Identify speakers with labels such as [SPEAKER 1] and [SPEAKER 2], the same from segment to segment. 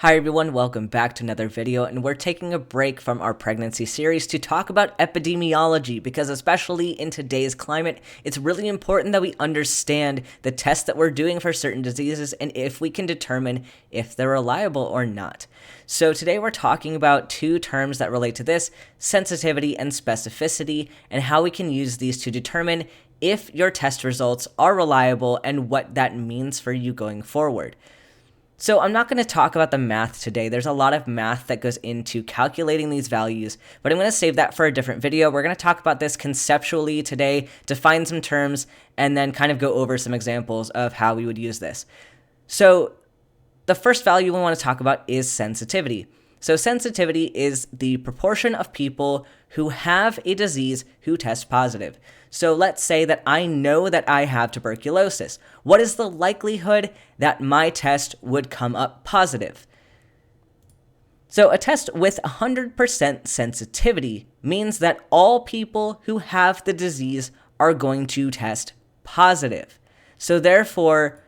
[SPEAKER 1] Hi everyone, welcome back to another video, and we're taking a break from our pregnancy series to talk about epidemiology because especially in today's climate, it's really important that we understand the tests that we're doing for certain diseases and if we can determine if they're reliable or not. So today we're talking about two terms that relate to this, sensitivity and specificity, and how we can use these to determine if your test results are reliable and what that means for you going forward. So I'm not going to talk about the math today. There's a lot of math that goes into calculating these values, but I'm going to save that for a different video. We're going to talk about this conceptually today, define some terms, and then kind of go over some examples of how we would use this. So the first value we want to talk about is sensitivity. So sensitivity is the proportion of people who have a disease who test positive. So let's say that I know that I have tuberculosis. What is the likelihood that my test would come up positive? So a test with 100% sensitivity means that all people who have the disease are going to test positive. So therefore,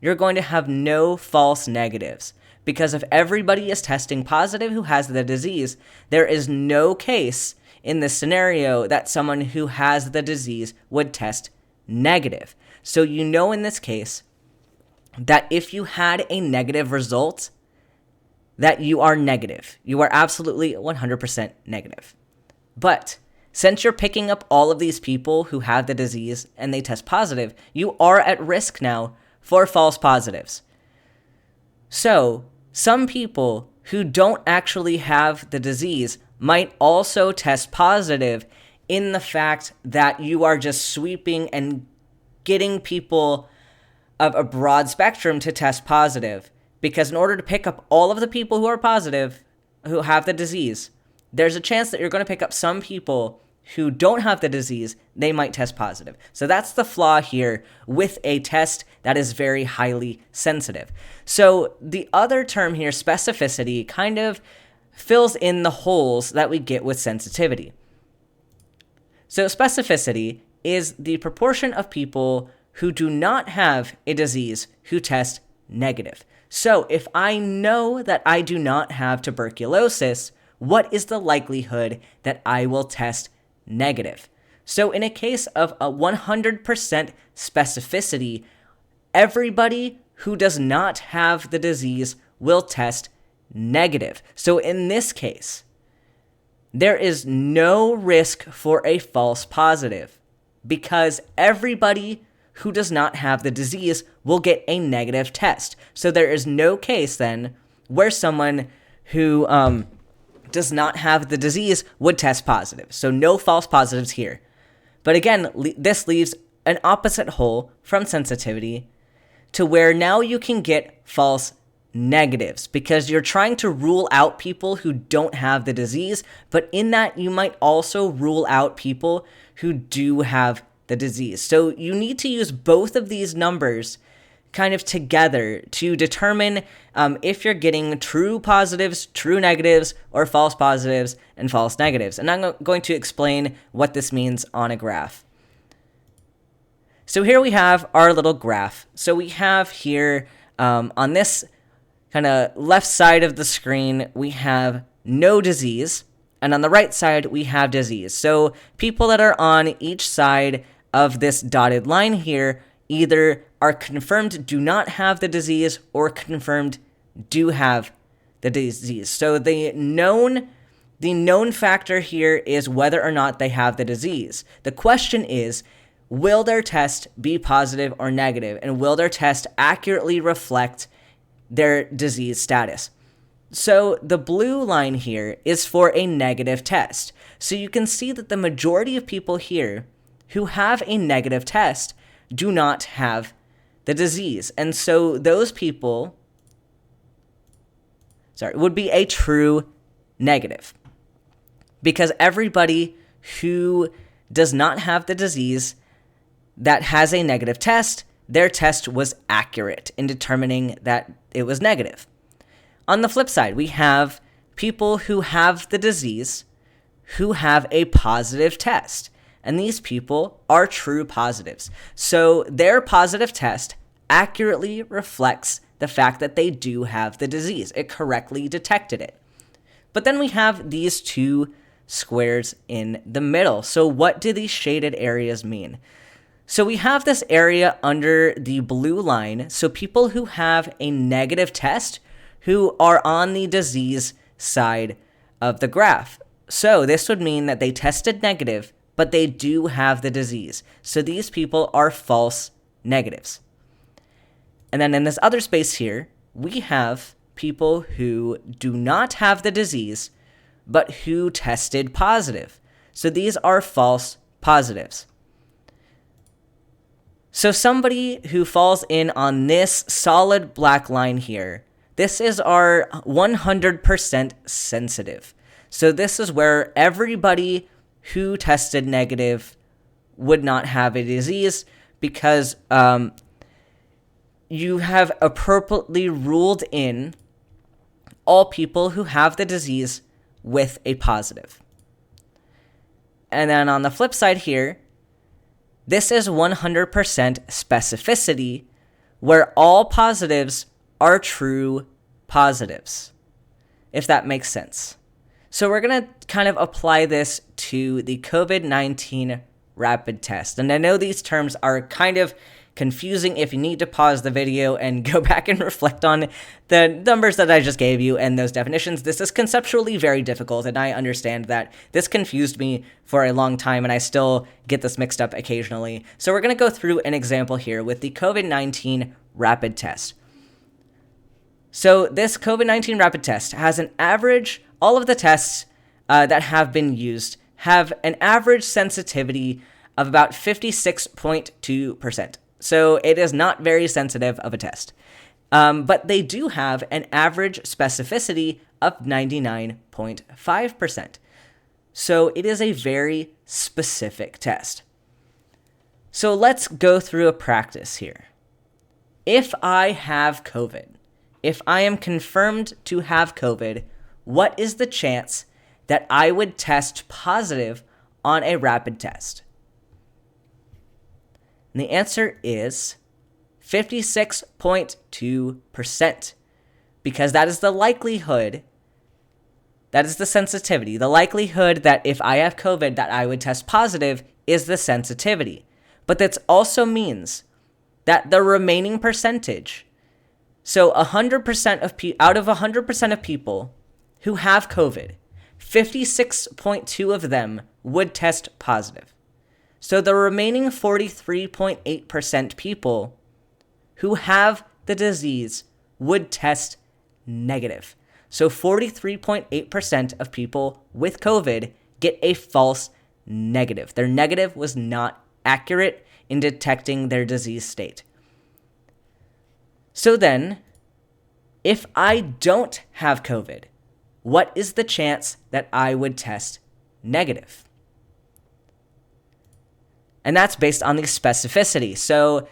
[SPEAKER 1] you're going to have no false negatives. Because if everybody is testing positive who has the disease, there is no case in this scenario that someone who has the disease would test negative. So you know in this case that if you had a negative result, that you are negative. You are absolutely 100% negative. But since you're picking up all of these people who have the disease and they test positive, you are at risk now for false positives. So some people who don't actually have the disease might also test positive in the fact that you are just sweeping and getting people of a broad spectrum to test positive. Because in order to pick up all of the people who are positive, who have the disease, there's a chance that you're going to pick up some people who don't have the disease, they might test positive. So that's the flaw here with a test that is very highly sensitive. So the other term here, specificity, kind of fills in the holes that we get with sensitivity. So specificity is the proportion of people who do not have a disease who test negative. So if I know that I do not have tuberculosis, what is the likelihood that I will test negative? So in a case of a 100% specificity, everybody who does not have the disease will test negative. So in this case, there is no risk for a false positive because everybody who does not have the disease will get a negative test. So there is no case then where someone who does not have the disease would test positive. So no false positives here. But again, this leaves an opposite hole from sensitivity to where now you can get false negatives because you're trying to rule out people who don't have the disease, but in that you might also rule out people who do have the disease. So you need to use both of these numbers kind of together to determine if you're getting true positives, true negatives, or false positives and false negatives. And I'm going to explain what this means on a graph. So here we have our little graph. So we have here on this kind of left side of the screen, we have no disease. And on the right side, we have disease. So people that are on each side of this dotted line here either are confirmed do not have the disease or confirmed do have the disease. So the known factor here is whether or not they have the disease. The question is, will their test be positive or negative? And will their test accurately reflect their disease status? So the blue line here is for a negative test. So you can see that the majority of people here who have a negative test do not have the disease. And so those people, would be a true negative. Because everybody who does not have the disease that has a negative test, their test was accurate in determining that it was negative. On the flip side, we have people who have the disease who have a positive test, and these people are true positives. So their positive test accurately reflects the fact that they do have the disease. It correctly detected it. But then we have these two squares in the middle. So what do these shaded areas mean? So we have this area under the blue line. So people who have a negative test who are on the disease side of the graph. So this would mean that they tested negative, but they do have the disease. So these people are false negatives. And then in this other space here, we have people who do not have the disease, but who tested positive. So these are false positives. So somebody who falls in on this solid black line here, this is our 100% sensitive. So this is where everybody who tested negative would not have a disease because you have appropriately ruled in all people who have the disease with a positive. And then on the flip side here, this is 100% specificity, where all positives are true positives, if that makes sense. So we're going to kind of apply this to the COVID-19 rapid test. And I know these terms are kind of confusing. If you need to pause the video and go back and reflect on the numbers that I just gave you and those definitions, this is conceptually very difficult, and I understand that this confused me for a long time, and I still get this mixed up occasionally. So we're going to go through an example here with the COVID-19 rapid test. So this COVID-19 rapid test has an average, all of the tests that have been used have an average sensitivity of about 56.2%. So it is not very sensitive of a test. But they do have an average specificity of 99.5%. So it is a very specific test. So let's go through a practice here. If I have COVID, if I am confirmed to have COVID, what is the chance that I would test positive on a rapid test? And the answer is 56.2%, because that is the likelihood, that is the sensitivity. The likelihood that if I have COVID that I would test positive is the sensitivity. But that also means that the remaining percentage, so 100% of out of 100% of people who have COVID, 56.2 of them would test positive. So the remaining 43.8% people who have the disease would test negative. So 43.8% of people with COVID get a false negative. Their negative was not accurate in detecting their disease state. So then, if I don't have COVID, what is the chance that I would test negative? And that's based on the specificity. So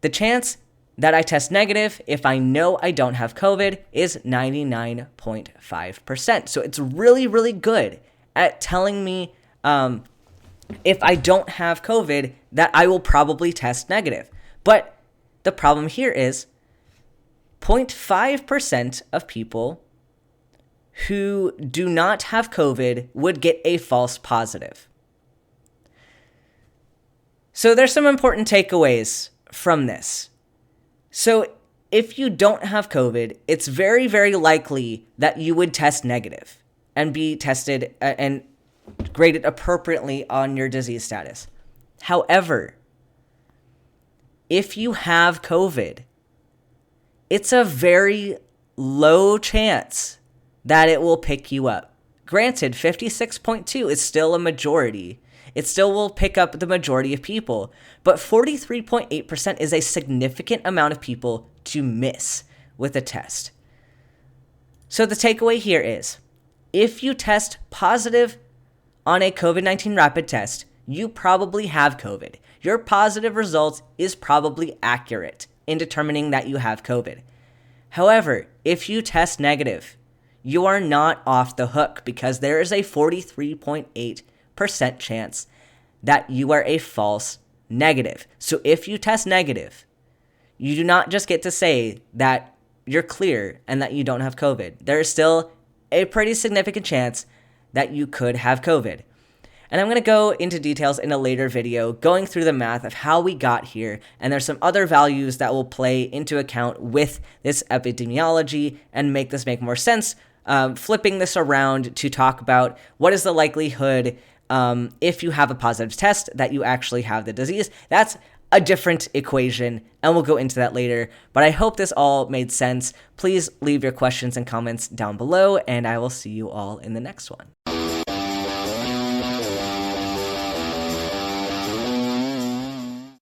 [SPEAKER 1] the chance that I test negative if I know I don't have COVID is 99.5%. So it's really, really good at telling me if I don't have COVID that I will probably test negative. But the problem here is 0.5% of people who do not have COVID would get a false positive. So there's some important takeaways from this. So if you don't have COVID, it's very, very likely that you would test negative and be tested and graded appropriately on your disease status. However, if you have COVID, it's a very low chance that it will pick you up. Granted, 56.2 is still a majority. It still will pick up the majority of people, but 43.8% is a significant amount of people to miss with a test. So the takeaway here is, if you test positive on a COVID-19 rapid test, you probably have COVID. Your positive result is probably accurate in determining that you have COVID. However, if you test negative, you are not off the hook because there is a 43.8% chance that you are a false negative. So if you test negative, you do not just get to say that you're clear and that you don't have COVID. There is still a pretty significant chance that you could have COVID. And I'm going to go into details in a later video going through the math of how we got here, and there's some other values that will play into account with this epidemiology and make this make more sense, flipping this around to talk about what is the likelihood if you have a positive test that you actually have the disease. That's a different equation, and we'll go into that later. But I hope this all made sense. Please leave your questions and comments down below, and I will see you all in the next one.